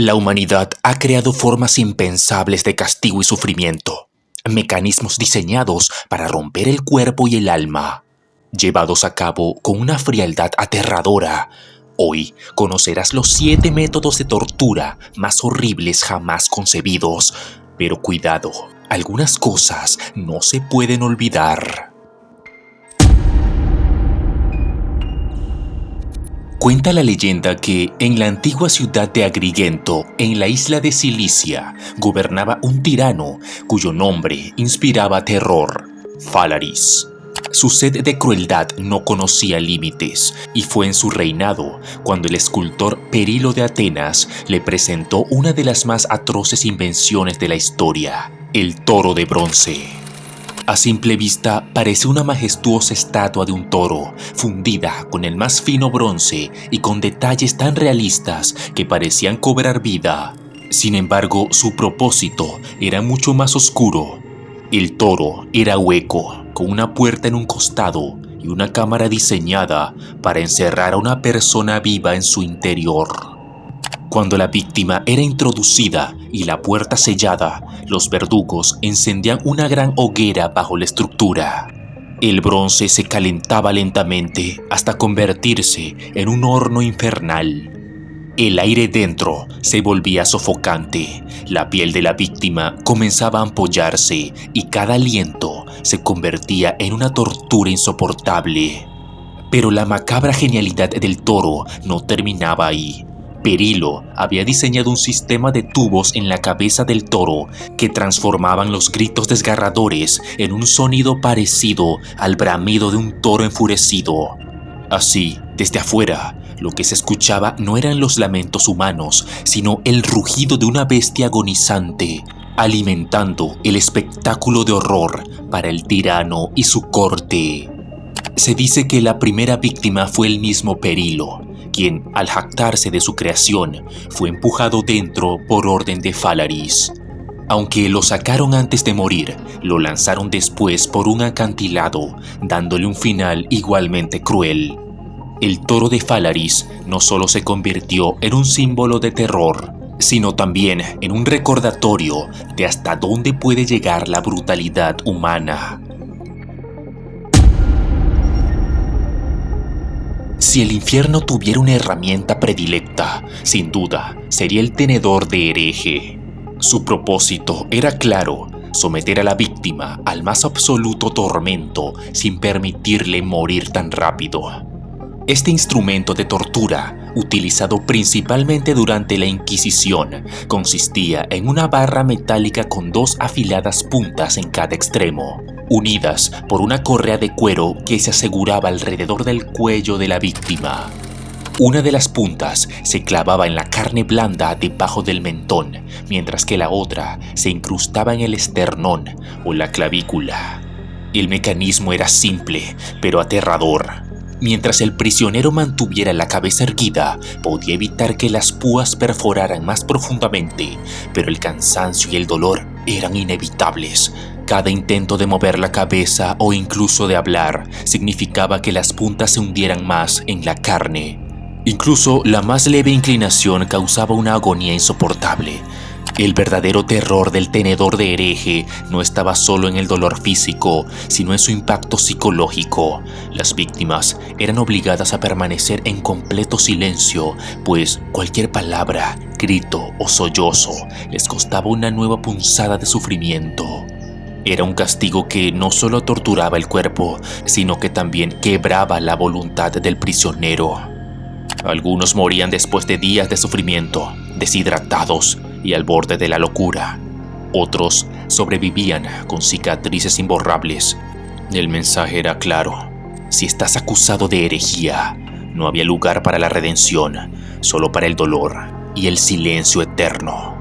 La humanidad ha creado formas impensables de castigo y sufrimiento, mecanismos diseñados para romper el cuerpo y el alma, llevados a cabo con una frialdad aterradora. Hoy conocerás los 7 métodos de tortura más horribles jamás concebidos. Pero cuidado, algunas cosas no se pueden olvidar. Cuenta la leyenda que en la antigua ciudad de Agrigento, en la isla de Cilicia, gobernaba un tirano cuyo nombre inspiraba terror: Falaris. Su sed de crueldad no conocía límites, y fue en su reinado cuando el escultor Perilo de Atenas le presentó una de las más atroces invenciones de la historia: el toro de bronce. A simple vista parece una majestuosa estatua de un toro, fundida con el más fino bronce y con detalles tan realistas que parecían cobrar vida. Sin embargo, su propósito era mucho más oscuro. El toro era hueco, con una puerta en un costado y una cámara diseñada para encerrar a una persona viva en su interior. Cuando la víctima era introducida y la puerta sellada, los verdugos encendían una gran hoguera bajo la estructura. El bronce se calentaba lentamente hasta convertirse en un horno infernal. El aire dentro se volvía sofocante, la piel de la víctima comenzaba a ampollarse y cada aliento se convertía en una tortura insoportable. Pero la macabra genialidad del toro no terminaba ahí. Perilo había diseñado un sistema de tubos en la cabeza del toro que transformaban los gritos desgarradores en un sonido parecido al bramido de un toro enfurecido. Así, desde afuera, lo que se escuchaba no eran los lamentos humanos, sino el rugido de una bestia agonizante, alimentando el espectáculo de horror para el tirano y su corte. Se dice que la primera víctima fue el mismo Perilo, quien, al jactarse de su creación, fue empujado dentro por orden de Falaris. Aunque lo sacaron antes de morir, lo lanzaron después por un acantilado, dándole un final igualmente cruel. El toro de Falaris no solo se convirtió en un símbolo de terror, sino también en un recordatorio de hasta dónde puede llegar la brutalidad humana. Si el infierno tuviera una herramienta predilecta, sin duda, sería el tenedor de hereje. Su propósito era claro: someter a la víctima al más absoluto tormento sin permitirle morir tan rápido. Este instrumento de tortura, utilizado principalmente durante la Inquisición, consistía en una barra metálica con 2 afiladas puntas en cada extremo, unidas por una correa de cuero que se aseguraba alrededor del cuello de la víctima. Una de las puntas se clavaba en la carne blanda debajo del mentón, mientras que la otra se incrustaba en el esternón o la clavícula. El mecanismo era simple, pero aterrador. Mientras el prisionero mantuviera la cabeza erguida, podía evitar que las púas perforaran más profundamente, pero el cansancio y el dolor eran inevitables. Cada intento de mover la cabeza o incluso de hablar significaba que las puntas se hundieran más en la carne. Incluso la más leve inclinación causaba una agonía insoportable. El verdadero terror del tenedor de hereje no estaba solo en el dolor físico, sino en su impacto psicológico. Las víctimas eran obligadas a permanecer en completo silencio, pues cualquier palabra, grito o sollozo les costaba una nueva punzada de sufrimiento. Era un castigo que no solo torturaba el cuerpo, sino que también quebraba la voluntad del prisionero. Algunos morían después de días de sufrimiento, deshidratados y al borde de la locura. Otros sobrevivían con cicatrices imborrables. El mensaje era claro: si estás acusado de herejía, no había lugar para la redención, solo para el dolor y el silencio eterno.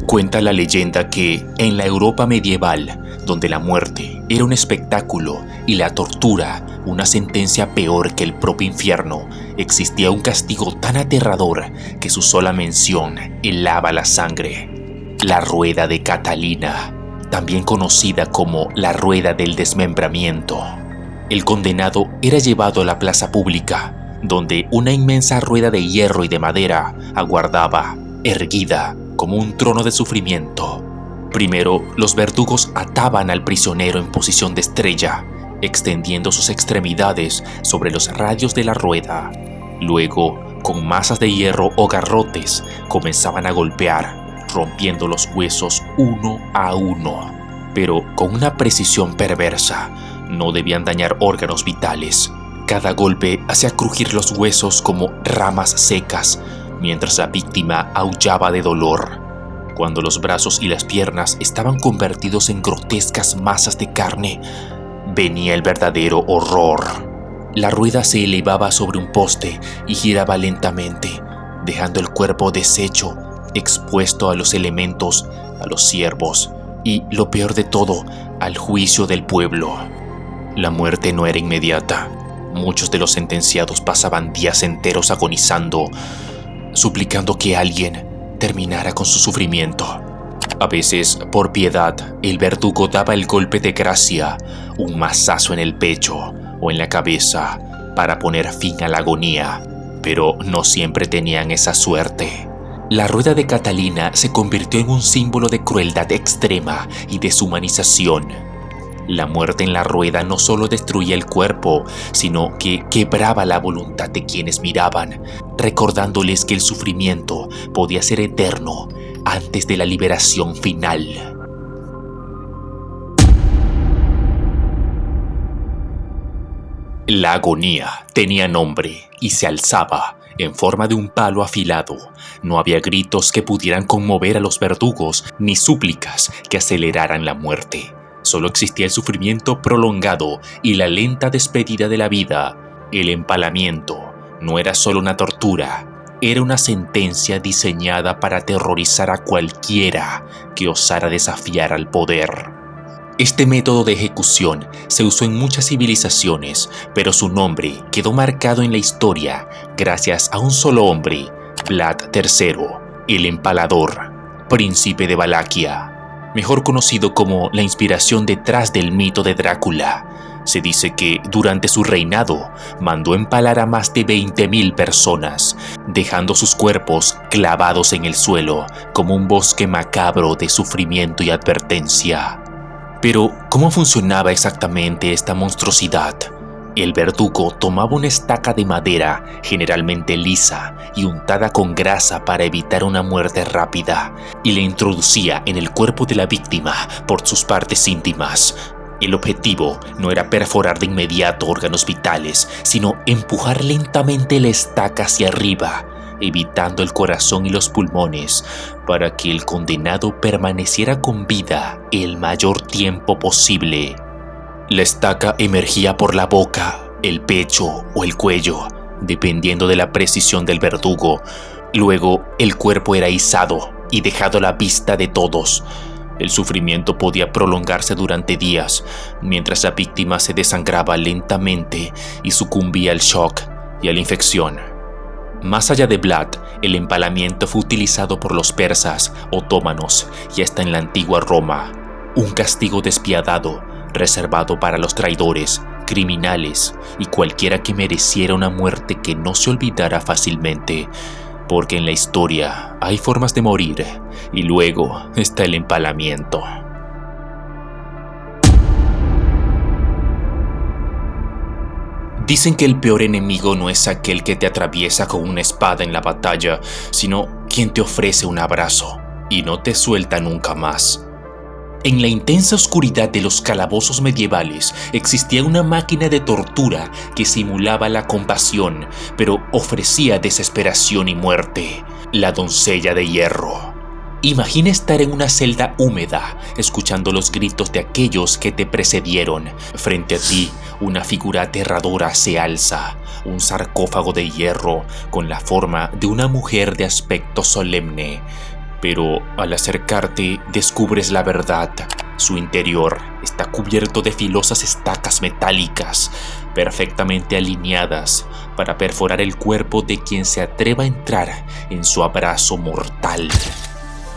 Cuenta la leyenda que, en la Europa medieval, donde la muerte era un espectáculo y la tortura una sentencia peor que el propio infierno, existía un castigo tan aterrador que su sola mención helaba la sangre: la rueda de Catalina, también conocida como la rueda del desmembramiento. El condenado era llevado a la plaza pública, donde una inmensa rueda de hierro y de madera aguardaba, erguida como un trono de sufrimiento. Primero, los verdugos ataban al prisionero en posición de estrella, extendiendo sus extremidades sobre los radios de la rueda. Luego, con masas de hierro o garrotes, comenzaban a golpear, rompiendo los huesos uno a uno, pero con una precisión perversa. No debían dañar órganos vitales. Cada golpe hacía crujir los huesos como ramas secas, mientras la víctima aullaba de dolor. Cuando los brazos y las piernas estaban convertidos en grotescas masas de carne, venía el verdadero horror. La rueda se elevaba sobre un poste y giraba lentamente, dejando el cuerpo deshecho, expuesto a los elementos, a los ciervos y, lo peor de todo, al juicio del pueblo. La muerte no era inmediata. Muchos de los sentenciados pasaban días enteros agonizando, suplicando que alguien terminara con su sufrimiento. A veces, por piedad, el verdugo daba el golpe de gracia, un mazazo en el pecho o en la cabeza, para poner fin a la agonía, pero no siempre tenían esa suerte. La rueda de Catalina se convirtió en un símbolo de crueldad extrema y deshumanización. La muerte en la rueda no solo destruía el cuerpo, sino que quebraba la voluntad de quienes miraban, recordándoles que el sufrimiento podía ser eterno antes de la liberación final. La agonía tenía nombre y se alzaba en forma de un palo afilado. No había gritos que pudieran conmover a los verdugos, ni súplicas que aceleraran la muerte. Solo existía el sufrimiento prolongado y la lenta despedida de la vida. El empalamiento no era solo una tortura, era una sentencia diseñada para aterrorizar a cualquiera que osara desafiar al poder. Este método de ejecución se usó en muchas civilizaciones, pero su nombre quedó marcado en la historia gracias a un solo hombre, Vlad III, el Empalador, príncipe de Valaquia, mejor conocido como la inspiración detrás del mito de Drácula. Se dice que durante su reinado mandó empalar a más de 20.000 personas, dejando sus cuerpos clavados en el suelo como un bosque macabro de sufrimiento y advertencia. Pero, ¿cómo funcionaba exactamente esta monstruosidad? El verdugo tomaba una estaca de madera, generalmente lisa y untada con grasa para evitar una muerte rápida, y la introducía en el cuerpo de la víctima por sus partes íntimas. El objetivo no era perforar de inmediato órganos vitales, sino empujar lentamente la estaca hacia arriba, evitando el corazón y los pulmones, para que el condenado permaneciera con vida el mayor tiempo posible. La estaca emergía por la boca, el pecho o el cuello, dependiendo de la precisión del verdugo. Luego, el cuerpo era izado y dejado a la vista de todos. El sufrimiento podía prolongarse durante días, mientras la víctima se desangraba lentamente y sucumbía al shock y a la infección. Más allá de Vlad, el empalamiento fue utilizado por los persas, otomanos y hasta en la antigua Roma, un castigo despiadado reservado para los traidores, criminales y cualquiera que mereciera una muerte que no se olvidara fácilmente, porque en la historia hay formas de morir y luego está el empalamiento. Dicen que el peor enemigo no es aquel que te atraviesa con una espada en la batalla, sino quien te ofrece un abrazo y no te suelta nunca más. En la intensa oscuridad de los calabozos medievales existía una máquina de tortura que simulaba la compasión, pero ofrecía desesperación y muerte: la doncella de hierro. Imagina estar en una celda húmeda, escuchando los gritos de aquellos que te precedieron. Frente a ti, una figura aterradora se alza, un sarcófago de hierro con la forma de una mujer de aspecto solemne. Pero al acercarte, descubres la verdad. Su interior está cubierto de filosas estacas metálicas, perfectamente alineadas para perforar el cuerpo de quien se atreva a entrar en su abrazo mortal.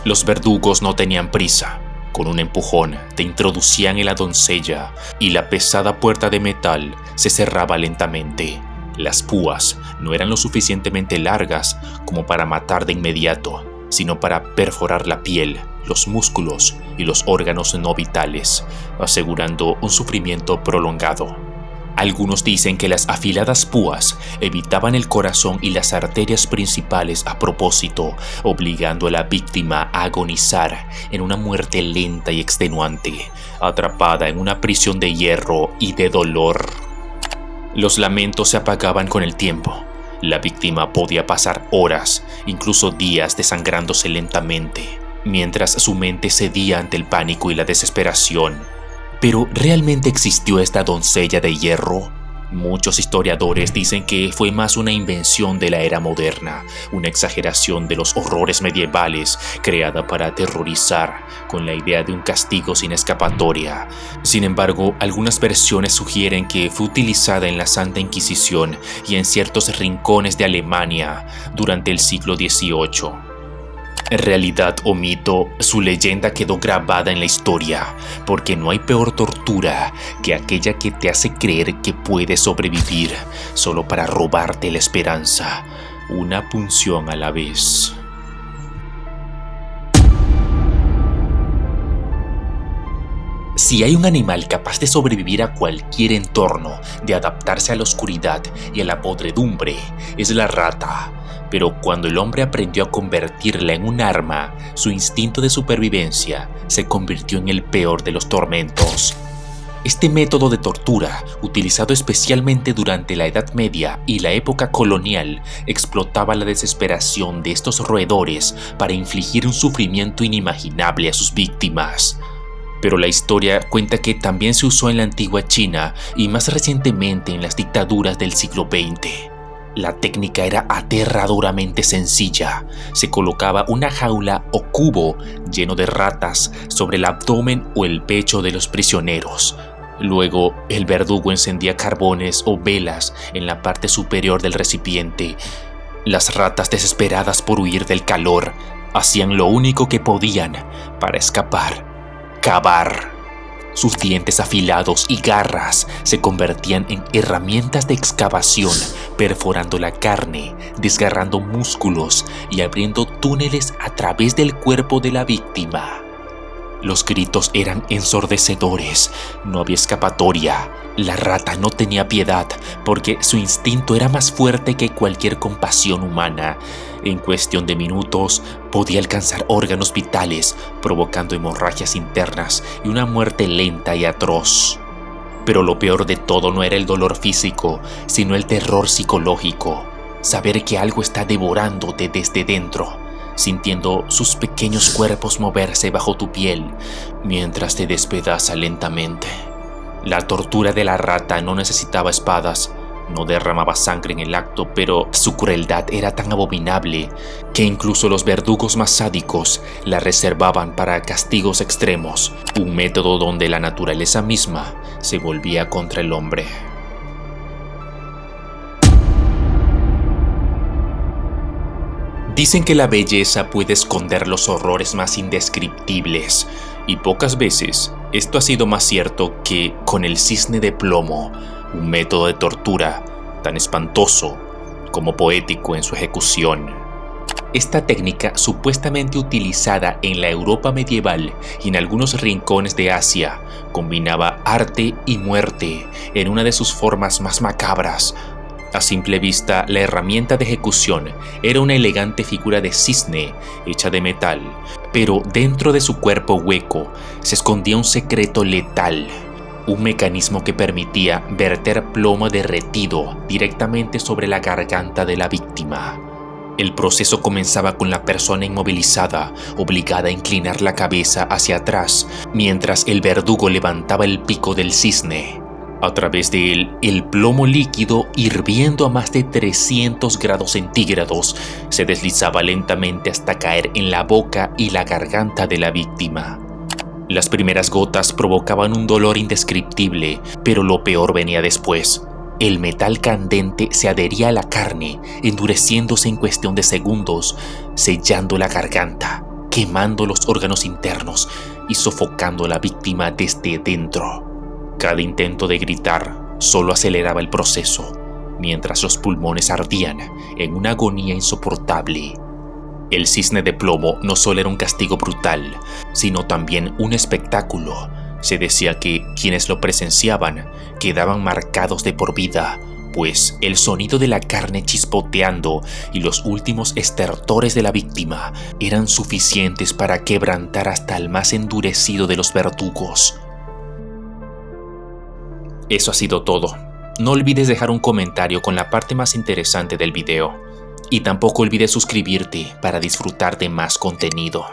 Los verdugos no tenían prisa. Con un empujón te introducían en la doncella y la pesada puerta de metal se cerraba lentamente. Las púas no eran lo suficientemente largas como para matar de inmediato, sino para perforar la piel, los músculos y los órganos no vitales, asegurando un sufrimiento prolongado. Algunos dicen que las afiladas púas evitaban el corazón y las arterias principales a propósito, obligando a la víctima a agonizar en una muerte lenta y extenuante, atrapada en una prisión de hierro y de dolor. Los lamentos se apagaban con el tiempo. La víctima podía pasar horas, incluso días, desangrándose lentamente, mientras su mente cedía ante el pánico y la desesperación. ¿Pero realmente existió esta doncella de hierro? Muchos historiadores dicen que fue más una invención de la era moderna, una exageración de los horrores medievales creada para aterrorizar, con la idea de un castigo sin escapatoria. Sin embargo, algunas versiones sugieren que fue utilizada en la Santa Inquisición y en ciertos rincones de Alemania durante el siglo XVIII. Realidad o mito, su leyenda quedó grabada en la historia, porque no hay peor tortura que aquella que te hace creer que puedes sobrevivir solo para robarte la esperanza, una punción a la vez. Si hay un animal capaz de sobrevivir a cualquier entorno, de adaptarse a la oscuridad y a la podredumbre, es la rata. Pero cuando el hombre aprendió a convertirla en un arma, su instinto de supervivencia se convirtió en el peor de los tormentos. Este método de tortura, utilizado especialmente durante la Edad Media y la época colonial, explotaba la desesperación de estos roedores para infligir un sufrimiento inimaginable a sus víctimas. Pero la historia cuenta que también se usó en la antigua China y más recientemente en las dictaduras del siglo XX. La técnica era aterradoramente sencilla. Se colocaba una jaula o cubo lleno de ratas sobre el abdomen o el pecho de los prisioneros. Luego, el verdugo encendía carbones o velas en la parte superior del recipiente. Las ratas, desesperadas por huir del calor, hacían lo único que podían para escapar: cavar. Sus dientes afilados y garras se convertían en herramientas de excavación, perforando la carne, desgarrando músculos y abriendo túneles a través del cuerpo de la víctima. Los gritos eran ensordecedores, no había escapatoria. La rata no tenía piedad porque su instinto era más fuerte que cualquier compasión humana. En cuestión de minutos podía alcanzar órganos vitales, provocando hemorragias internas y una muerte lenta y atroz. Pero lo peor de todo no era el dolor físico, sino el terror psicológico. Saber que algo está devorándote desde dentro, sintiendo sus pequeños cuerpos moverse bajo tu piel mientras te despedaza lentamente. La tortura de la rata no necesitaba espadas, no derramaba sangre en el acto, pero su crueldad era tan abominable que incluso los verdugos más sádicos la reservaban para castigos extremos, un método donde la naturaleza misma se volvía contra el hombre. Dicen que la belleza puede esconder los horrores más indescriptibles, y pocas veces esto ha sido más cierto que con el cisne de plomo, un método de tortura tan espantoso como poético en su ejecución. Esta técnica, supuestamente utilizada en la Europa medieval y en algunos rincones de Asia, combinaba arte y muerte en una de sus formas más macabras. A simple vista, la herramienta de ejecución era una elegante figura de cisne hecha de metal, pero dentro de su cuerpo hueco se escondía un secreto letal, un mecanismo que permitía verter plomo derretido directamente sobre la garganta de la víctima. El proceso comenzaba con la persona inmovilizada, obligada a inclinar la cabeza hacia atrás, mientras el verdugo levantaba el pico del cisne. A través de él, el plomo líquido, hirviendo a más de 300 grados centígrados, se deslizaba lentamente hasta caer en la boca y la garganta de la víctima. Las primeras gotas provocaban un dolor indescriptible, pero lo peor venía después. El metal candente se adhería a la carne, endureciéndose en cuestión de segundos, sellando la garganta, quemando los órganos internos y sofocando a la víctima desde dentro. Cada intento de gritar solo aceleraba el proceso, mientras los pulmones ardían en una agonía insoportable. El cisne de plomo no solo era un castigo brutal, sino también un espectáculo. Se decía que quienes lo presenciaban quedaban marcados de por vida, pues el sonido de la carne chispoteando y los últimos estertores de la víctima eran suficientes para quebrantar hasta el más endurecido de los verdugos. Eso ha sido todo. No olvides dejar un comentario con la parte más interesante del video. Y tampoco olvides suscribirte para disfrutar de más contenido.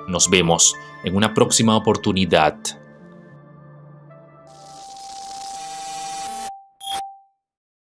Nos vemos en una próxima oportunidad.